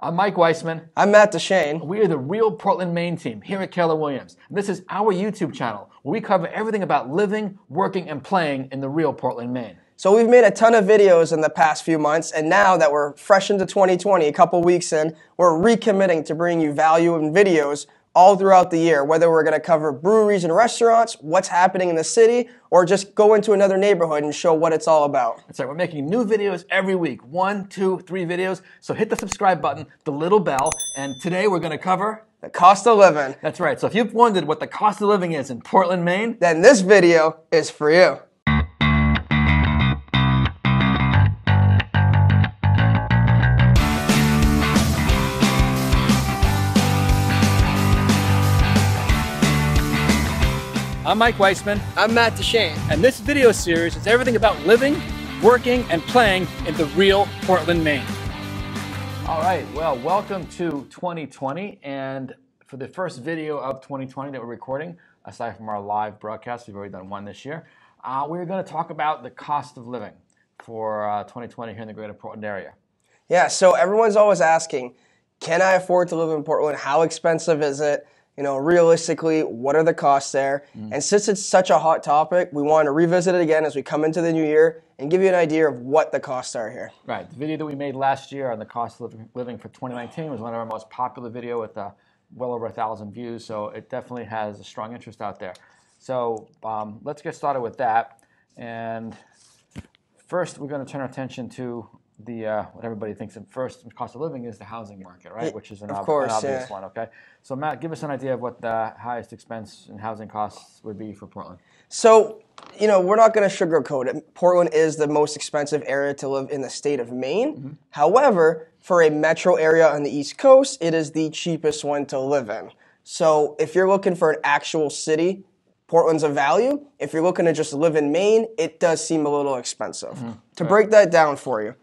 I'm Mike Weisman. I'm Matt Dechaine. We are the Real Portland Maine team here at Keller Williams. And this is our YouTube channel where we cover everything about living, working, and playing in the Real Portland, Maine. So we've made a ton of videos in the past few months, and now that we're fresh into 2020, a couple weeks in, we're recommitting to bringing you value and videos all throughout the year, whether we're going to cover breweries and restaurants, what's happening in the city, or just go into another neighborhood and show what it's all about. That's right. We're making new videos every week. 1, 2, 3 videos. So hit the subscribe button, the little bell, and today we're going to cover the cost of living. That's right. So if you've wondered what the cost of living is in Portland, Maine, then this video is for you. I'm Mike Weisman. I'm Matt Dechaine. And this video series is everything about living, working, and playing in the Real Portland, Maine. All right, well, welcome to 2020. And for the first video of 2020 that we're recording, aside from our live broadcast, we've already done one this year, we're going to talk about the cost of living for 2020 here in the Greater Portland area. Yeah, so everyone's always asking, can I afford to live in Portland? How expensive is it? You know, realistically, what are the costs there? And since it's such a hot topic, we want to revisit it again as we come into the new year and give you an idea of what the costs are here. Right. The video that we made last year on the cost of living for 2019 was one of our most popular video with well over 1,000 views, so it definitely has a strong interest out there. So let's get started with that. And first, we're going to turn our attention to the what everybody thinks at first cost of living is the housing market, right? Which is an obvious one, okay? So Matt, give us an idea of what the highest expense in housing costs would be for Portland. So, you know, we're not going to sugarcoat it. Portland is the most expensive area to live in the state of Maine. However, for a metro area on the East Coast, it is the cheapest one to live in. So if you're looking for an actual city, Portland's a value. If you're looking to just live in Maine, it does seem a little expensive. To break that down for you,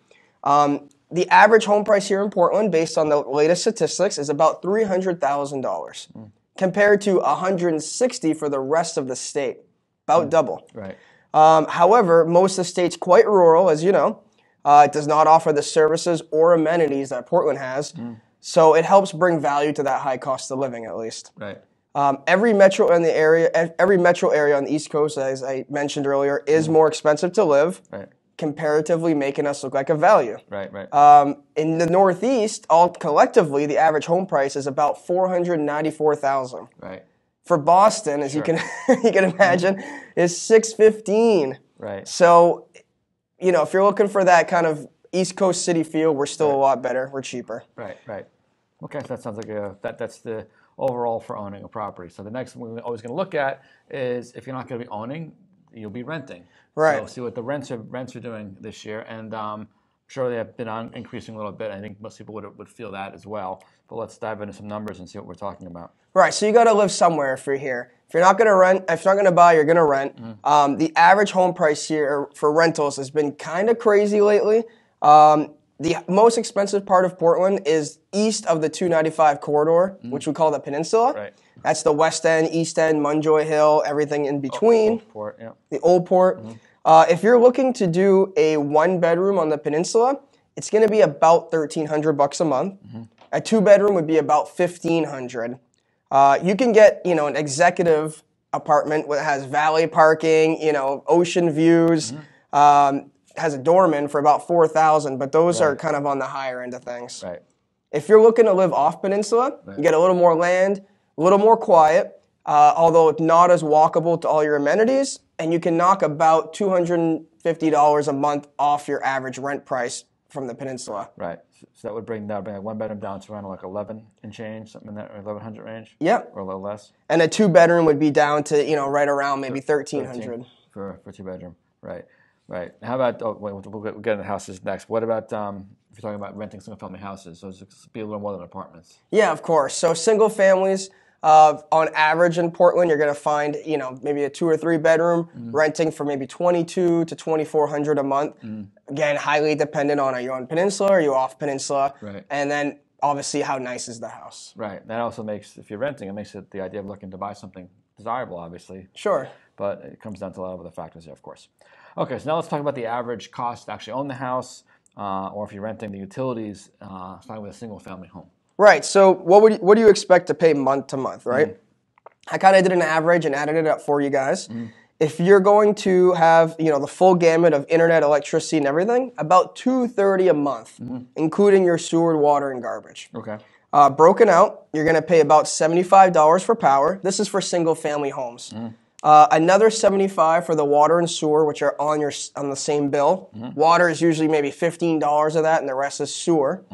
the average home price here in Portland, based on the latest statistics, is about $300,000 compared to $160,000 for the rest of the state, about double. Right. However, most of the state's quite rural, as you know. It does not offer the services or amenities that Portland has, so it helps bring value to that high cost of living, at least. Right. Every metro area on the East Coast, as I mentioned earlier, is more expensive to live. Right. Comparatively making us look like a value. Right, right. In the Northeast, all collectively, the average home price is about $494,000. Right. For Boston, as you can imagine, is $615,000. Right. So, you know, if you're looking for that kind of East Coast city feel, we're still a lot better. We're cheaper. Right, right. Okay, so that sounds like that's the overall for owning a property. So the next one we're always going to look at is if you're not going to be owning, you'll be renting. Right. So see what the rents are doing this year, and I'm sure they have been increasing a little bit. I think most people would feel that as well. But let's dive into some numbers and see what we're talking about. Right. So you got to live somewhere if you're here. If you're not going to rent, if you're not going to buy, you're going to rent. The average home price here for rentals has been kind of crazy lately. The most expensive part of Portland is east of the 295 corridor, which we call the Peninsula. Right. That's the West End, East End, Munjoy Hill, everything in between. Old Port, yeah. The Old Port. If you're looking to do a one-bedroom on the Peninsula, it's going to be about $1,300 a month. A two-bedroom would be about $1,500. You can get, you know, an executive apartment that has valet parking, you know, ocean views, has a doorman for about $4,000, but those are kind of on the higher end of things. Right. If you're looking to live off Peninsula, you get a little more land, a little more quiet, although it's not as walkable to all your amenities, and you can knock about $250 a month off your average rent price from the Peninsula. Right. So that would bring a one-bedroom down to around like 11 and change, something in that 1,100 range. Yep. Or a little less. And a two-bedroom would be down to, you know, right around maybe 1,300 for two-bedroom. Right. Right. How about we'll get into houses next. What about if you're talking about renting single-family houses? So it's be a little more than apartments. Yeah, of course. So single families, on average in Portland, you're going to find, you know, maybe a 2 or 3 bedroom renting for maybe $2,200 to $2,400 a month. Again, highly dependent on, are you on Peninsula or are you off Peninsula? Right. And then obviously how nice is the house. Right. That also makes, if you're renting, it makes it the idea of looking to buy something desirable, obviously. Sure. But it comes down to a lot of other factors there, of course. Okay, so now let's talk about the average cost to actually own the house. or if you're renting the utilities, starting with a single-family home. Right. So what do you expect to pay month to month, right? I kind of did an average and added it up for you guys. If you're going to have, the full gamut of internet, electricity, and everything, about $230 a month, including your sewer, water, and garbage. Okay. Broken out, you're going to pay about $75 for power. This is for single-family homes. Another $75 for the water and sewer, which are on the same bill. Water is usually maybe $15 of that, and the rest is sewer.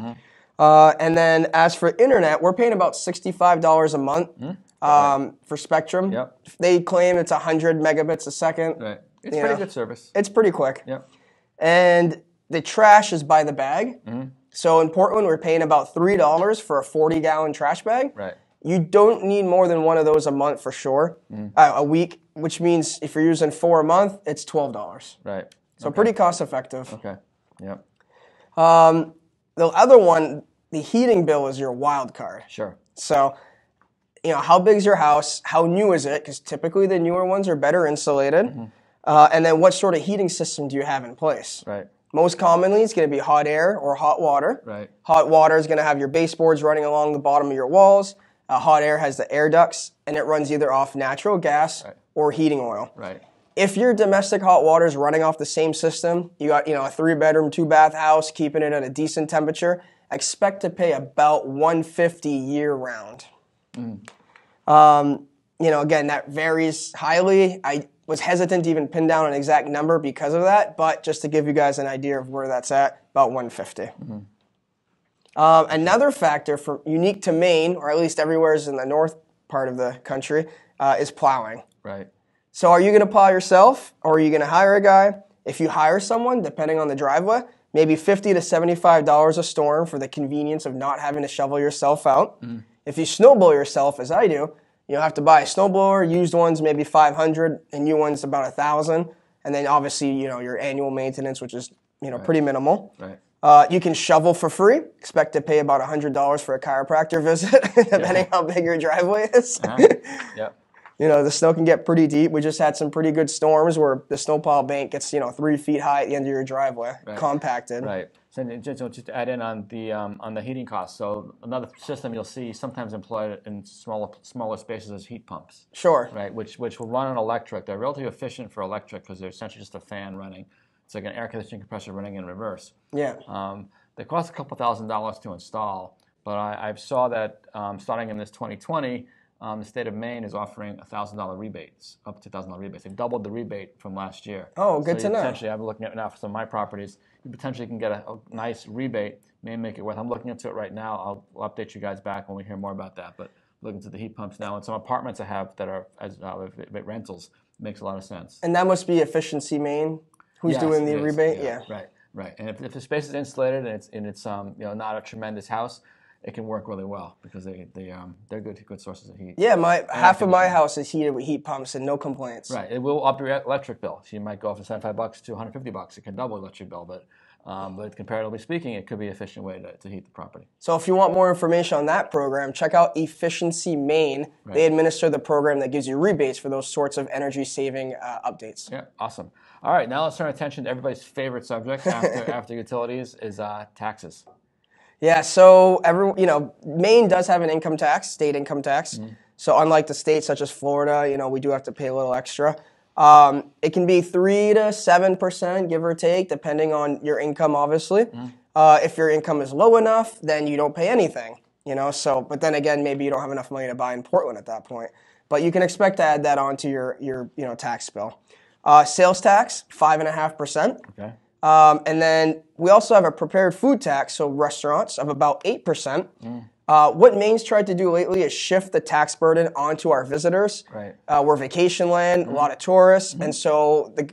And then as for internet, we're paying about $65 a month for Spectrum. Yep. They claim it's 100 megabits a second. Right. It's pretty good service. It's pretty quick. Yep. And the trash is by the bag. So in Portland, we're paying about $3 for a 40-gallon trash bag. Right. You don't need more than one of those a month for sure, a week, which means if you're using 4 a month, it's $12. Right. So pretty cost effective. Okay. Yep. The other one, the heating bill is your wild card. Sure. So, how big is your house? How new is it? Because typically the newer ones are better insulated. And then what sort of heating system do you have in place? Right. Most commonly, it's going to be hot air or hot water. Right. Hot water is going to have your baseboards running along the bottom of your walls. Hot air has the air ducts, and it runs either off natural gas or heating oil. Right. If your domestic hot water is running off the same system, you got a 3-bedroom, 2-bath house, keeping it at a decent temperature, expect to pay about $150 year round. Again, that varies highly. I was hesitant to even pin down an exact number because of that, but just to give you guys an idea of where that's at, about $150. Another factor unique to Maine, or at least everywhere in the north part of the country, is plowing. Right. So are you going to plow yourself, or are you going to hire a guy? If you hire someone, depending on the driveway, maybe $50 to $75 a storm for the convenience of not having to shovel yourself out. If you snowblow yourself, as I do, you'll have to buy a snowblower. Used ones maybe $500, and new ones about $1,000. And then obviously, your annual maintenance, which is pretty minimal. Right. You can shovel for free. Expect to pay about $100 for a chiropractor visit, depending how big your driveway is. Yep. The snow can get pretty deep. We just had some pretty good storms where the snowplow bank gets 3 feet high at the end of your driveway, compacted. Right. So just to add in on the heating costs. So another system you'll see sometimes employed in smaller spaces is heat pumps. Sure. Right. Which will run on electric. They're relatively efficient for electric because they're essentially just a fan running. It's like an air conditioning compressor running in reverse. Yeah. They cost a couple $1,000s to install, but I saw that starting in this 2020, the state of Maine is offering $1,000 rebates, up to $1,000 rebates. They've doubled the rebate from last year. Oh, good to know. Potentially, I'm looking at now for some of my properties. You potentially can get a nice rebate, may make it worth. I'm looking into it right now. I'll update you guys back when we hear more about that. But looking into the heat pumps now, and some apartments I have that are as rentals makes a lot of sense. And that must be Efficiency Maine, who's doing the rebate. Yeah. Right. And if the space is insulated and it's not a tremendous house, it can work really well because they're good sources of heat. Yeah, half of my house is heated with heat pumps and no complaints. Right. It will up your electric bill. So you might go from $75 to $150. It can double your electric bill, but comparatively speaking, it could be an efficient way to heat the property. So if you want more information on that program, check out Efficiency Maine. Right. They administer the program that gives you rebates for those sorts of energy-saving updates. Yeah, awesome. All right, now let's turn our attention to everybody's favorite subject after utilities is taxes. Yeah, so Maine does have an income tax, state income tax. So unlike the states such as Florida, we do have to pay a little extra. It can be 3 to 7%, give or take, depending on your income, obviously. If your income is low enough, then you don't pay anything, but then again, maybe you don't have enough money to buy in Portland at that point. But you can expect to add that onto your tax bill. Sales tax, 5.5%. Okay. And then we also have a prepared food tax, so restaurants, of about 8%. What Maine's tried to do lately is shift the tax burden onto our visitors. Right. We're vacation land, a lot of tourists, and so the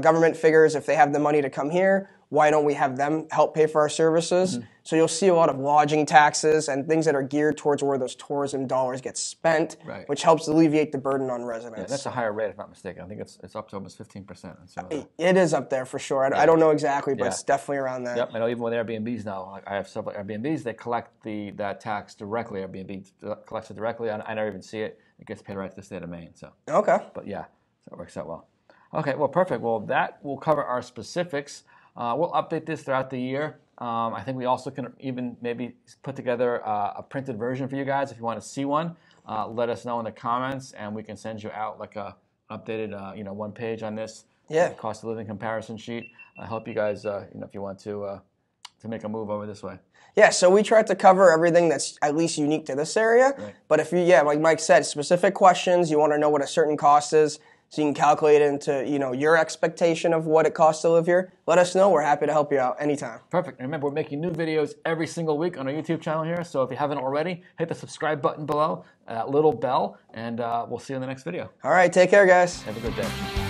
government figures if they have the money to come here, why don't we have them help pay for our services? So you'll see a lot of lodging taxes and things that are geared towards where those tourism dollars get spent, which helps alleviate the burden on residents. Yeah, that's a higher rate, if I'm not mistaken. I think it's up to almost 15%. It is up there for sure. I don't know exactly, but it's definitely around that. Yep, I know even with Airbnbs now, like I have several Airbnbs, they collect that tax directly. Airbnb collects it directly. I never even see it. It gets paid right to the state of Maine. So. Okay. But yeah, so it works out well. Okay, well, perfect. Well, that will cover our specifics We'll update this throughout the year. I think we also can even maybe put together a printed version for you guys if you want to see one. Let us know in the comments, and we can send you out like a updated, one page on this cost of living comparison sheet. I hope you guys, if you want to make a move over this way. Yeah, so we tried to cover everything that's at least unique to this area. Right. But if you, like Mike said, specific questions, you want to know what a certain cost is, so you can calculate it into, your expectation of what it costs to live here, let us know. We're happy to help you out anytime. Perfect. And remember, we're making new videos every single week on our YouTube channel here. So if you haven't already, hit the subscribe button below, that little bell, and we'll see you in the next video. All right, take care, guys. Have a good day.